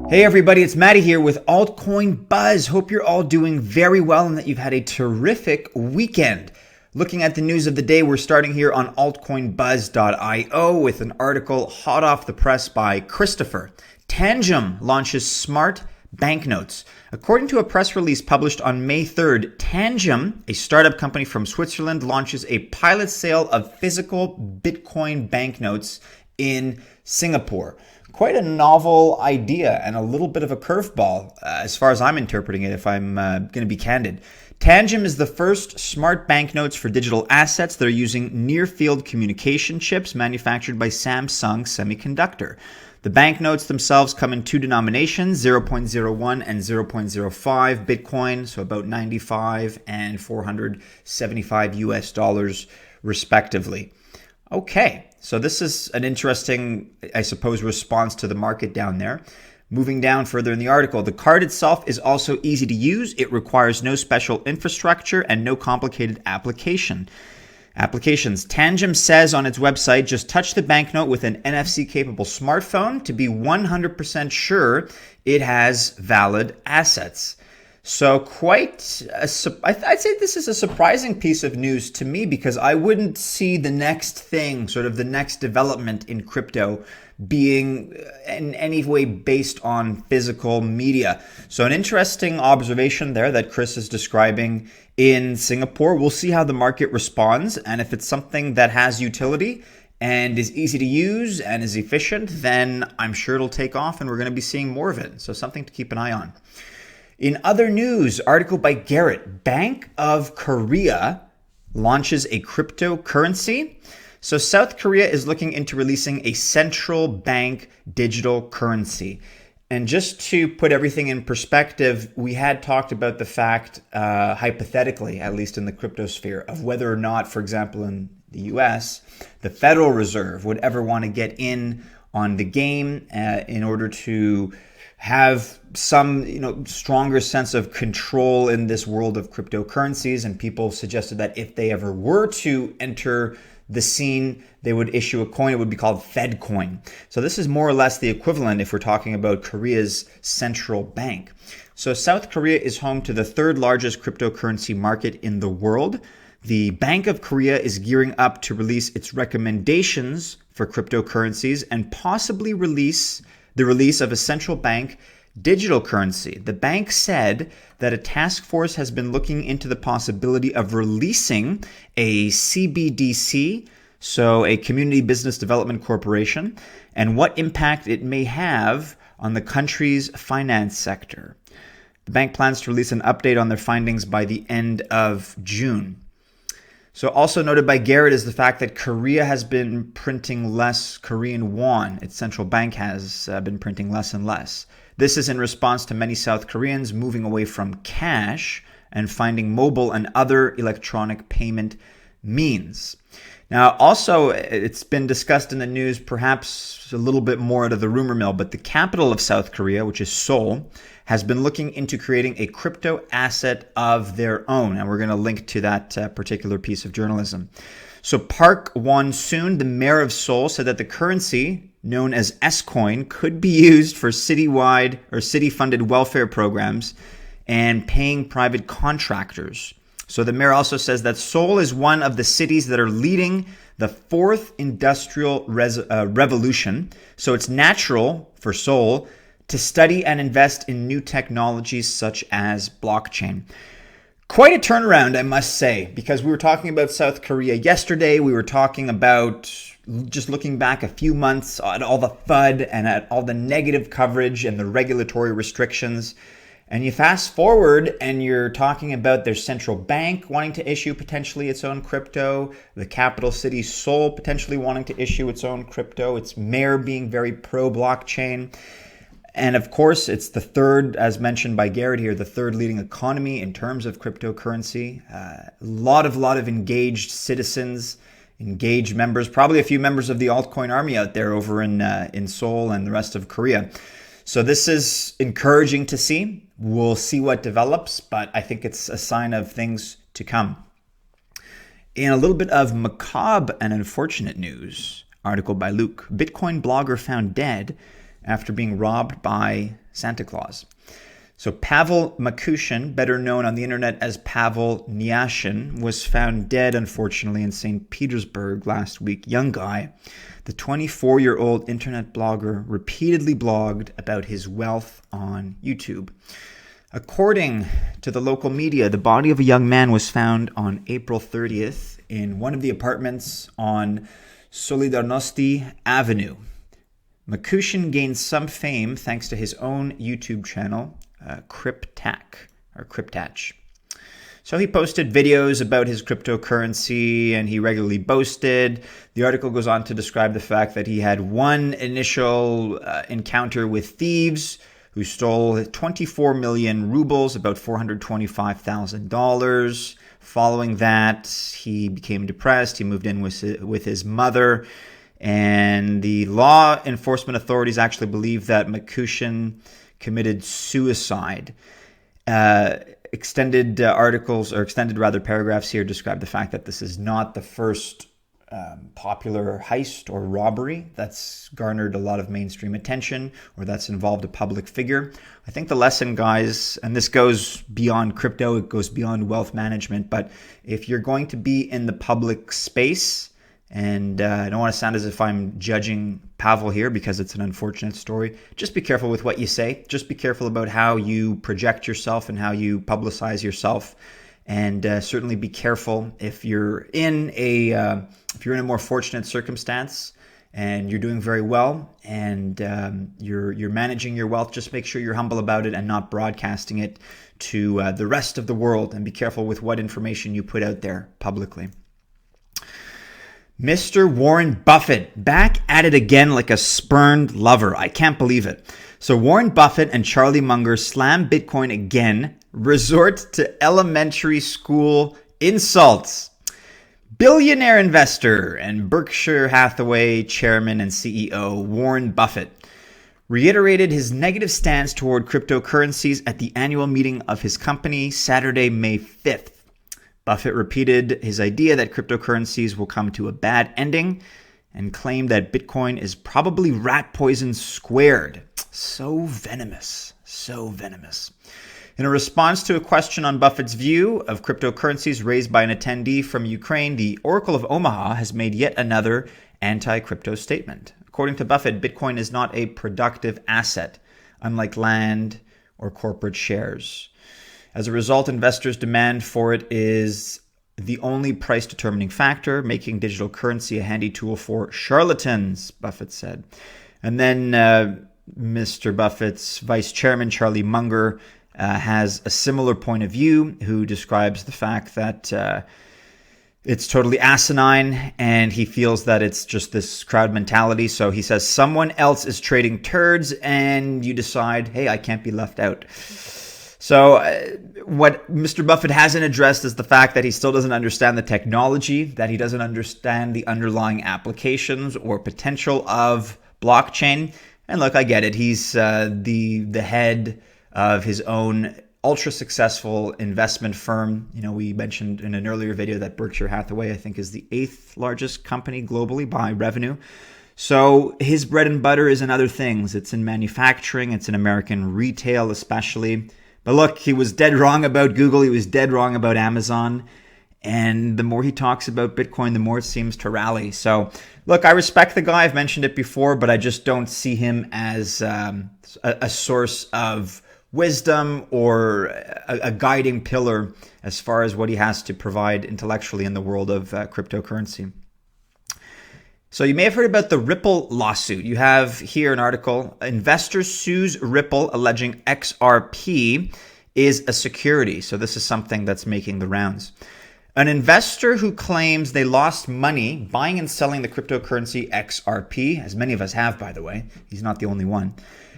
Hey everybody, it's Matty here with Altcoin Buzz. Hope you're all doing very well and that you've had a terrific weekend. Looking at the news of the day, we're starting here on altcoinbuzz.io with an article hot off the press by Christopher. TANGEM launches smart banknotes. According to a press release published on May 3rd, TANGEM, a startup company from Switzerland, launches a pilot sale of physical Bitcoin banknotes in Singapore. Quite a novel idea and a little bit of a curveball as far as I'm interpreting it, if I'm going to be candid. TANGEM is the first smart banknotes for digital assets that are using near-field communication chips manufactured by Samsung Semiconductor. The banknotes themselves come in two denominations, 0.01 and 0.05 Bitcoin, so about 95 and 475 US dollars respectively. Okay, so this is an interesting, I suppose, response to the market down there. Moving down further in the article, the card itself is also easy to use. It requires no special infrastructure and no complicated applications. TANGEM says on its website, just touch the banknote with an NFC-capable smartphone to be 100% sure it has valid assets. So I'd say this is a surprising piece of news to me because I wouldn't see the next thing, sort of the next development in crypto being in any way based on physical media. So an interesting observation there that Chris is describing in Singapore. We'll see how the market responds, and if it's something that has utility and is easy to use and is efficient, then I'm sure it'll take off and we're going to be seeing more of it. So something to keep an eye on. In other news, article by Garrett, Bank of Korea launches a cryptocurrency. So South Korea is looking into releasing a central bank digital currency. And just to put everything in perspective, we had talked about the fact, hypothetically, at least in the crypto sphere, of whether or not, for example, in the US, the Federal Reserve would ever want to get in on the game in order to have some, stronger sense of control in this world of cryptocurrencies. And people suggested that if they ever were to enter the scene, they would issue a coin. It would be called Fed coin. So this is more or less the equivalent if we're talking about Korea's central bank. So South Korea is home to the third largest cryptocurrency market in the world. The Bank of Korea is gearing up to release its recommendations for cryptocurrencies and possibly release of a central bank digital currency. The bank said that a task force has been looking into the possibility of releasing a CBDC, so a Community Business Development Corporation, and what impact it may have on the country's finance sector. The bank plans to release an update on their findings by the end of June. So also noted by Garrett is the fact that Korea has been printing less Korean won. Its central bank has been printing less and less. This is in response to many South Koreans moving away from cash and finding mobile and other electronic payment means. Now, also, it's been discussed in the news, perhaps a little bit more out of the rumor mill, but the capital of South Korea, which is Seoul, has been looking into creating a crypto asset of their own. And we're going to link to that particular piece of journalism. So Park Won-soon, the mayor of Seoul, said that the currency known as S-Coin could be used for citywide or city-funded welfare programs and paying private contractors. So the mayor also says that Seoul is one of the cities that are leading the fourth industrial revolution. So it's natural for Seoul to study and invest in new technologies such as blockchain. Quite a turnaround, I must say, because we were talking about South Korea yesterday. We were talking about just looking back a few months at all the FUD and at all the negative coverage and the regulatory restrictions. And you fast forward and you're talking about their central bank wanting to issue potentially its own crypto, the capital city Seoul potentially wanting to issue its own crypto, its mayor being very pro-blockchain. And of course, it's the third, as mentioned by Garrett here, the third leading economy in terms of cryptocurrency. A lot of engaged citizens, engaged members, probably a few members of the altcoin army out there over in Seoul and the rest of Korea. So this is encouraging to see. We'll see what develops, but I think it's a sign of things to come. In a little bit of macabre and unfortunate news, article by Luke, Bitcoin blogger found dead after being robbed by Santa Claus. So Pavel Makushin, better known on the internet as Pavel Nyashin, was found dead, unfortunately, in St. Petersburg last week. Young guy. The 24-year-old internet blogger repeatedly blogged about his wealth on YouTube. According to the local media, the body of a young man was found on April 30th in one of the apartments on Solidarnosti Avenue. Makushin gained some fame thanks to his own YouTube channel, Cryptach. So he posted videos about his cryptocurrency and he regularly boasted. The article goes on to describe the fact that he had one initial encounter with thieves who stole 24 million rubles, about $425,000. Following that, he became depressed. He moved in with his mother. And the law enforcement authorities actually believe that Makushin committed suicide. Extended paragraphs here describe the fact that this is not the first popular heist or robbery that's garnered a lot of mainstream attention or that's involved a public figure. I think the lesson, guys, and this goes beyond crypto, it goes beyond wealth management, but if you're going to be in the public space, and I don't want to sound as if I'm judging Pavel here because it's an unfortunate story. Just be careful with what you say. Just be careful about how you project yourself and how you publicize yourself. And certainly be careful if you're in a more fortunate circumstance and you're doing very well and you're managing your wealth. Just make sure you're humble about it and not broadcasting it to the rest of the world. And be careful with what information you put out there publicly. Mr. Warren Buffett, back at it again like a spurned lover. I can't believe it. So Warren Buffett and Charlie Munger slam Bitcoin again, resort to elementary school insults. Billionaire investor and Berkshire Hathaway chairman and CEO Warren Buffett reiterated his negative stance toward cryptocurrencies at the annual meeting of his company Saturday, May 5th. Buffett repeated his idea that cryptocurrencies will come to a bad ending and claimed that Bitcoin is probably rat poison squared. So venomous, so venomous. In a response to a question on Buffett's view of cryptocurrencies raised by an attendee from Ukraine, the Oracle of Omaha has made yet another anti-crypto statement. According to Buffett, Bitcoin is not a productive asset, unlike land or corporate shares. As a result, investors' demand for it is the only price-determining factor, making digital currency a handy tool for charlatans, Buffett said. And then Mr. Buffett's vice chairman, Charlie Munger, has a similar point of view, who describes the fact that it's totally asinine and he feels that it's just this crowd mentality. So he says someone else is trading turds and you decide, hey, I can't be left out. So what Mr. Buffett hasn't addressed is the fact that he still doesn't understand the technology, that he doesn't understand the underlying applications or potential of blockchain. And look, I get it. He's the head of his own ultra successful investment firm. You know, we mentioned in an earlier video that Berkshire Hathaway, I think, is the 8th largest company globally by revenue. So his bread and butter is in other things. It's in manufacturing. It's in American retail, especially. But look, he was dead wrong about Google. He was dead wrong about Amazon. And the more he talks about Bitcoin, the more it seems to rally. So look, I respect the guy. I've mentioned it before, but I just don't see him as a source of wisdom or a guiding pillar as far as what he has to provide intellectually in the world of cryptocurrency. So you may have heard about the Ripple lawsuit. You have here an article, investor sues Ripple alleging XRP is a security. So this is something that's making the rounds. An investor who claims they lost money buying and selling the cryptocurrency XRP, as many of us have, by the way, he's not the only one,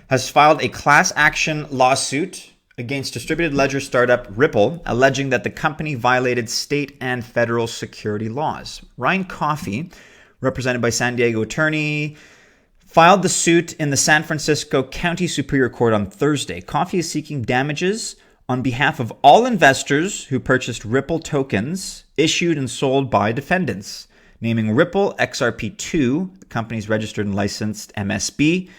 has filed a class action lawsuit against distributed ledger startup Ripple, alleging that the company violated state and federal security laws. Ryan Coffey, represented by San Diego attorney, filed the suit in the San Francisco County Superior Court on Thursday. Coffey is seeking damages on behalf of all investors who purchased Ripple tokens issued and sold by defendants, naming Ripple XRP2, the company's registered and licensed MSB,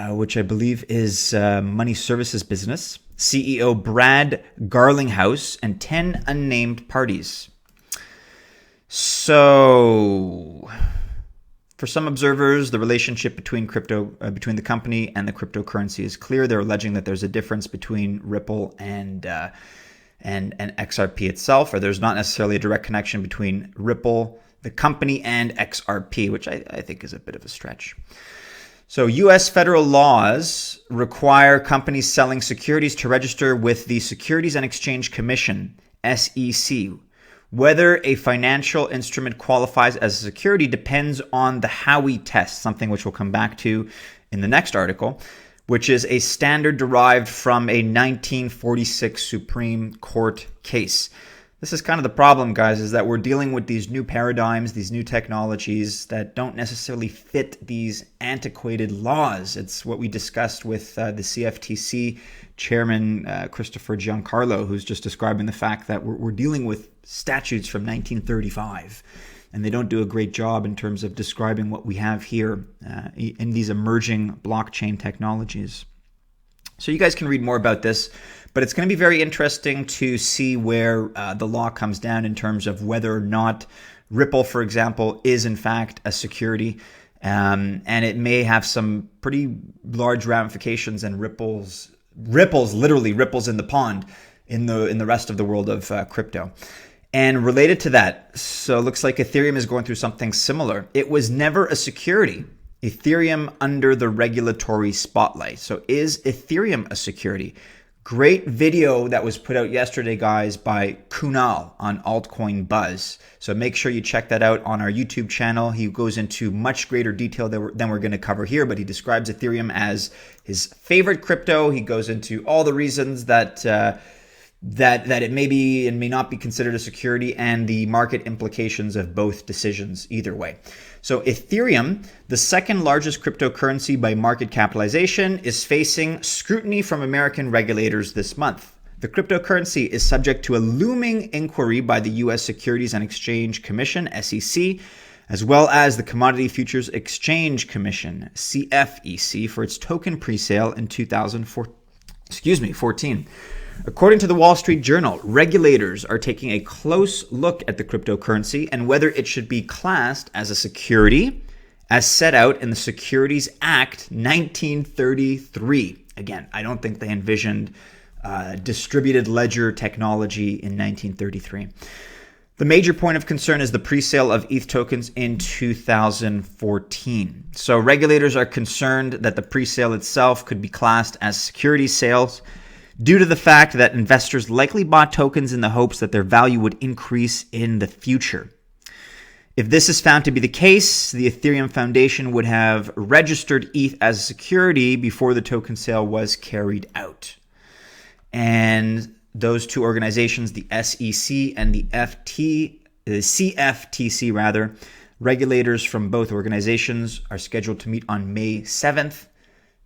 which I believe is money services business, CEO Brad Garlinghouse, and 10 unnamed parties. So, for some observers, the relationship between between the company and the cryptocurrency is clear. They're alleging that there's a difference between Ripple and XRP itself, or there's not necessarily a direct connection between Ripple, the company, and XRP, which I think is a bit of a stretch. So U.S. federal laws require companies selling securities to register with the Securities and Exchange Commission, SEC. Whether a financial instrument qualifies as a security depends on the Howey Test, something which we'll come back to in the next article, which is a standard derived from a 1946 Supreme Court case. This is kind of the problem, guys, is that we're dealing with these new paradigms, these new technologies that don't necessarily fit these antiquated laws. It's what we discussed with the CFTC chairman, Christopher Giancarlo, who's just describing the fact that we're dealing with statutes from 1935, and they don't do a great job in terms of describing what we have here in these emerging blockchain technologies. So you guys can read more about this, but it's going to be very interesting to see where the law comes down in terms of whether or not Ripple, for example, is in fact a security. And it may have some pretty large ramifications and ripples, literally ripples in the pond in the rest of the world of crypto. And related to that, so it looks like Ethereum is going through something similar. It was never a security. Ethereum under the regulatory spotlight. So is Ethereum a security? Great video that was put out yesterday, guys, by Kunal on Altcoin Buzz. So make sure you check that out on our YouTube channel. He goes into much greater detail than we're going to cover here, but he describes Ethereum as his favorite crypto. He goes into all the reasons that it may be and may not be considered a security and the market implications of both decisions either way. So Ethereum, the second largest cryptocurrency by market capitalization, is facing scrutiny from American regulators this month. The cryptocurrency is subject to a looming inquiry by the U.S. Securities and Exchange Commission, SEC, as well as the Commodity Futures Exchange Commission, CFEC, for its token presale in 2014. According to the Wall Street Journal, regulators are taking a close look at the cryptocurrency and whether it should be classed as a security as set out in the Securities Act 1933. Again, I don't think they envisioned distributed ledger technology in 1933. The major point of concern is the presale of ETH tokens in 2014. So regulators are concerned that the presale itself could be classed as security sales due to the fact that investors likely bought tokens in the hopes that their value would increase in the future. If this is found to be the case, the Ethereum Foundation would have registered ETH as a security before the token sale was carried out. And those two organizations, the SEC and the CFTC, regulators from both organizations are scheduled to meet on May 7th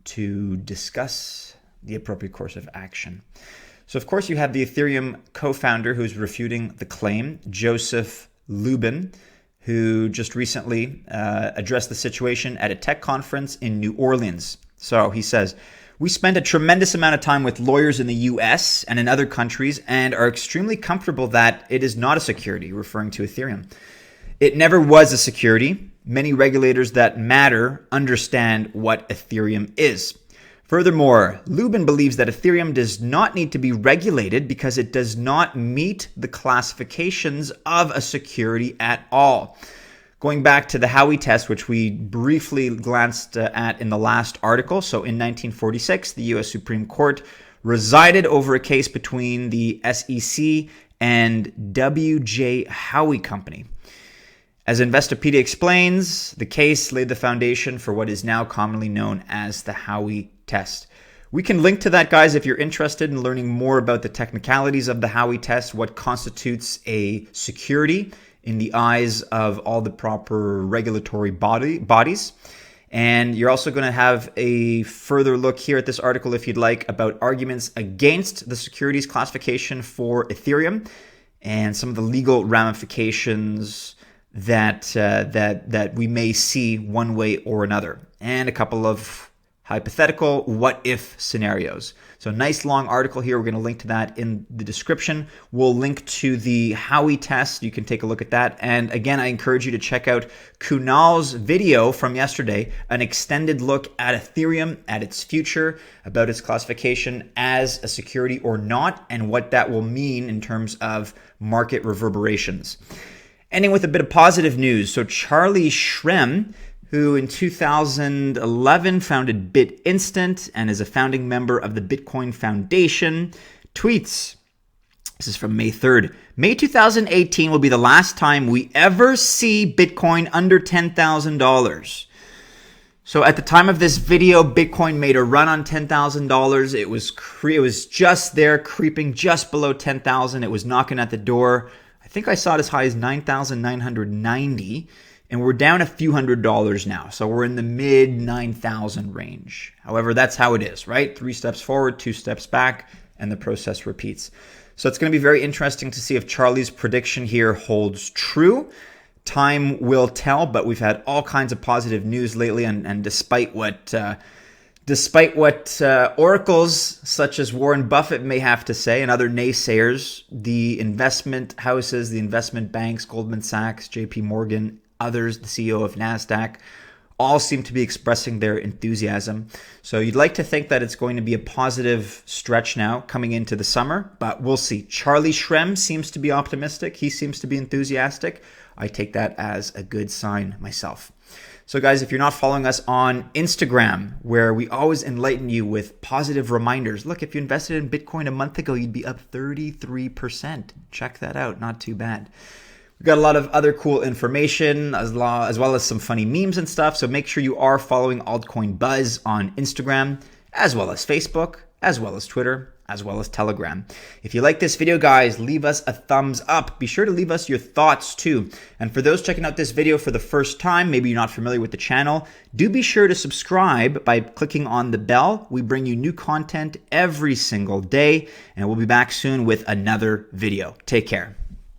to discuss the appropriate course of action. So, of course, you have the Ethereum co-founder who's refuting the claim, Joseph Lubin, who just recently addressed the situation at a tech conference in New Orleans. So he says, "We spent a tremendous amount of time with lawyers in the US and in other countries and are extremely comfortable that it is not a security," referring to Ethereum. "It never was a security. Many regulators that matter understand what Ethereum is." Furthermore, Lubin believes that Ethereum does not need to be regulated because it does not meet the classifications of a security at all. Going back to the Howey Test, which we briefly glanced at in the last article. So in 1946, the U.S. Supreme Court resided over a case between the SEC and W.J. Howey Company. As Investopedia explains, the case laid the foundation for what is now commonly known as the Howey Test. We can link to that, guys, if you're interested in learning more about the technicalities of the Howey Test, what constitutes a security in the eyes of all the proper regulatory bodies. And you're also going to have a further look here at this article, if you'd like, about arguments against the securities classification for Ethereum and some of the legal ramifications that we may see one way or another, and a couple of hypothetical what if scenarios. So nice long article here. We're going to link to that in the description. We'll link to the Howey Test. You can take a look at that. And again, I encourage you to check out Kunal's video from yesterday, an extended look at Ethereum, at its future, about its classification as a security or not, and what that will mean in terms of market reverberations. Ending with a bit of positive news. So Charlie Shrem, who in 2011 founded BitInstant and is a founding member of the Bitcoin Foundation, tweets, this is from May 3rd, May 2018 will be the last time we ever see Bitcoin under $10,000. So at the time of this video, Bitcoin made a run on $10,000. It was just there, creeping just below 10,000. It was knocking at the door. I think I saw it as high as 9,990. And we're down a few $100s now. So we're in the mid 9,000 range. However, that's how it is, right? 3 steps forward, 2 steps back, and the process repeats. So it's going to be very interesting to see if Charlie's prediction here holds true. Time will tell, but we've had all kinds of positive news lately. And despite what oracles such as Warren Buffett may have to say and other naysayers, the investment houses, the investment banks, Goldman Sachs, JP Morgan, others, the CEO of NASDAQ, all seem to be expressing their enthusiasm. So you'd like to think that it's going to be a positive stretch now coming into the summer, but we'll see. Charlie Shrem seems to be optimistic. He seems to be enthusiastic. I take that as a good sign myself. So guys, if you're not following us on Instagram, where we always enlighten you with positive reminders. Look, if you invested in Bitcoin a month ago, you'd be up 33%. Check that out. Not too bad. We've got a lot of other cool information as well as some funny memes and stuff. So make sure you are following Altcoin Buzz on Instagram, as well as Facebook, as well as Twitter, as well as Telegram. If you like this video, guys, leave us a thumbs up. Be sure to leave us your thoughts too. And for those checking out this video for the first time, maybe you're not familiar with the channel, do be sure to subscribe by clicking on the bell. We bring you new content every single day, and we'll be back soon with another video. Take care.